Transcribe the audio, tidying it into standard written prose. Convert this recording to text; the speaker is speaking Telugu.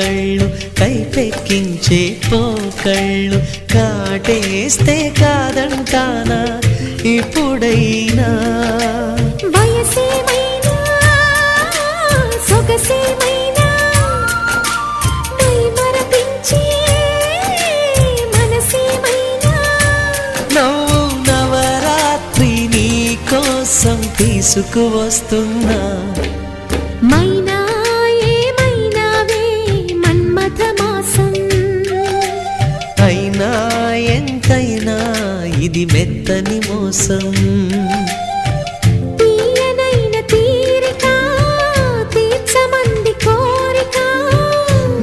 కళ్ళు కైపెక్కించే పోకళ్ళు కాటేస్తే కాదంటానా ఇప్పుడైనా వయసేమైనా సొగసేమైనా మరపించే మనసేమైనా నవ్వు నవరాత్రి నీ కోసం తీసుకువస్తున్నా మైనా ఏమైనావే మన్మథ మాసం అయినా ఎంతైనా ఇది మెత్తని మోసం